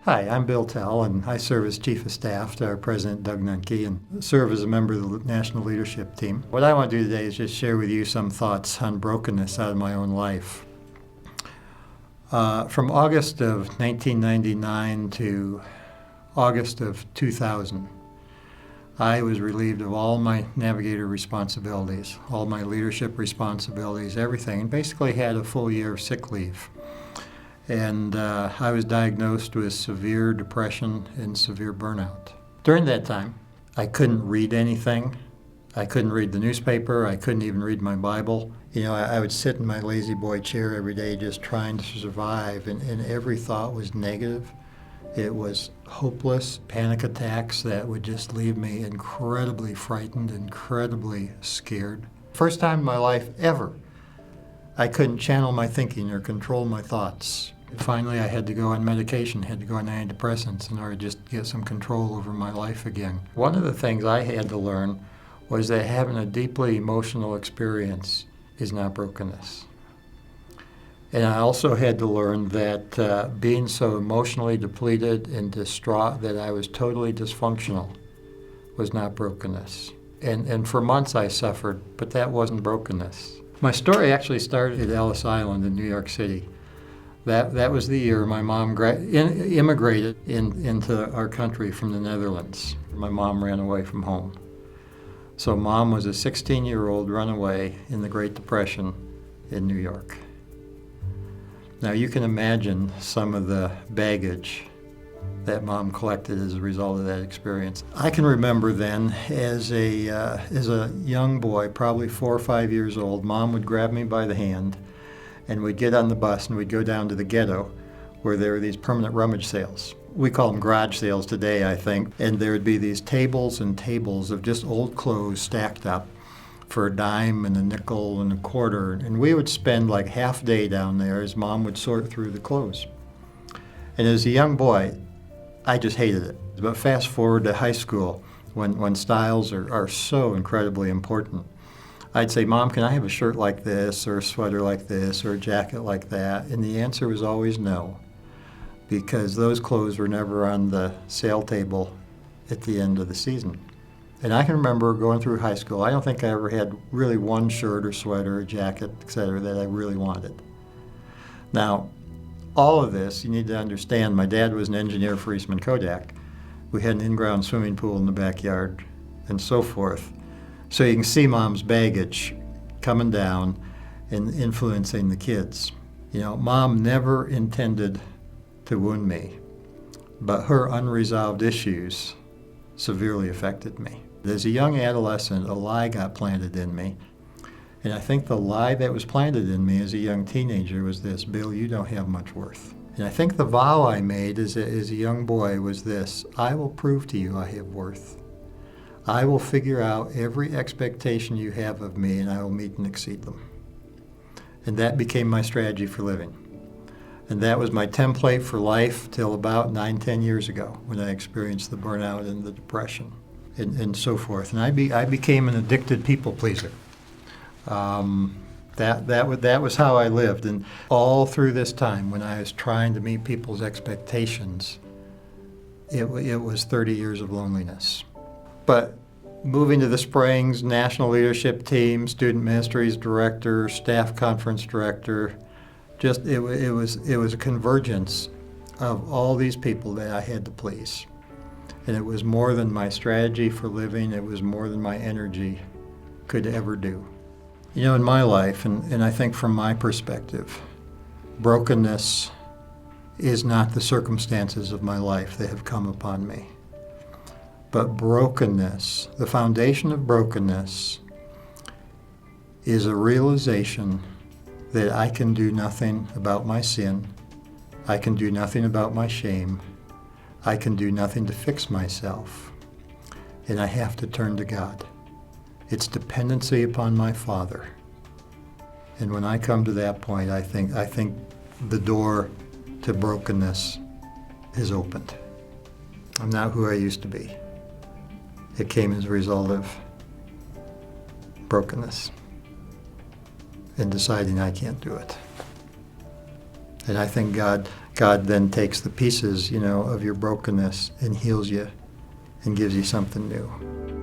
Hi, I'm Bill Tell, and I serve as Chief of Staff to our President, Doug Nunke, and serve as a member of the National Leadership Team. What I want to do today is just share with you some thoughts on brokenness out of my own life. From August of 1999 to August of 2000, I was relieved of all my Navigator responsibilities, all my leadership responsibilities, everything, and basically had a full year of sick leave. And I was diagnosed with severe depression and severe burnout. During that time, I couldn't read anything. I couldn't read the newspaper. I couldn't even read my Bible. You know, I would sit in my lazy boy chair every day just trying to survive, and every thought was negative. It was hopeless, panic attacks that would just leave me incredibly frightened, incredibly scared. First time in my life ever, I couldn't channel my thinking or control my thoughts. Finally, I had to go on medication, had to go on antidepressants in order to just get some control over my life again. One of the things I had to learn was that having a deeply emotional experience is not brokenness. And I also had to learn that being so emotionally depleted and distraught that I was totally dysfunctional was not brokenness. And for months I suffered, but that wasn't brokenness. My story actually started at Ellis Island in New York City. That was the year my mom immigrated into our country from the Netherlands. My mom ran away from home. So Mom was a 16-year-old runaway in the Great Depression in New York. Now you can imagine some of the baggage that Mom collected as a result of that experience. I can remember then as a young boy, probably 4 or 5 years old, Mom would grab me by the hand and we'd get on the bus and we'd go down to the ghetto where there were these permanent rummage sales. We call them garage sales today, I think. And there would be these tables and tables of just old clothes stacked up for a dime and a nickel and a quarter. And we would spend like half a day down there as Mom would sort through the clothes. And as a young boy, I just hated it. But fast forward to high school, when styles are so incredibly important. I'd say, Mom, can I have a shirt like this, or a sweater like this, or a jacket like that? And the answer was always no, because those clothes were never on the sale table at the end of the season. And I can remember going through high school, I don't think I ever had really one shirt or sweater or jacket, etc., that I really wanted. Now, all of this, you need to understand, my dad was an engineer for Eastman Kodak. We had an in-ground swimming pool in the backyard and so forth. So you can see Mom's baggage coming down and influencing the kids. You know, Mom never intended to wound me, but her unresolved issues severely affected me. As a young adolescent, a lie got planted in me. And I think the lie that was planted in me as a young teenager was this: Bill, you don't have much worth. And I think the vow I made as a young boy was this: I will prove to you I have worth. I will figure out every expectation you have of me, and I will meet and exceed them. And that became my strategy for living. And that was my template for life till about 9-10 years ago, when I experienced the burnout and the depression and so forth. And I became an addicted people pleaser. That was how I lived. And all through this time, when I was trying to meet people's expectations, it was 30 years of loneliness. But moving to the Springs, National Leadership Team, Student Ministries Director, Staff Conference Director, just it was a convergence of all these people that I had to please. And it was more than my strategy for living, it was more than my energy could ever do. You know, in my life, and I think from my perspective, brokenness is not the circumstances of my life that have come upon me. But brokenness, the foundation of brokenness, is a realization that I can do nothing about my sin, I can do nothing about my shame, I can do nothing to fix myself, and I have to turn to God. It's dependency upon my Father. And when I come to that point, I think the door to brokenness is opened. I'm not who I used to be. It came as a result of brokenness and deciding I can't do it. And I think God then takes the pieces, of your brokenness and heals you and gives you something new.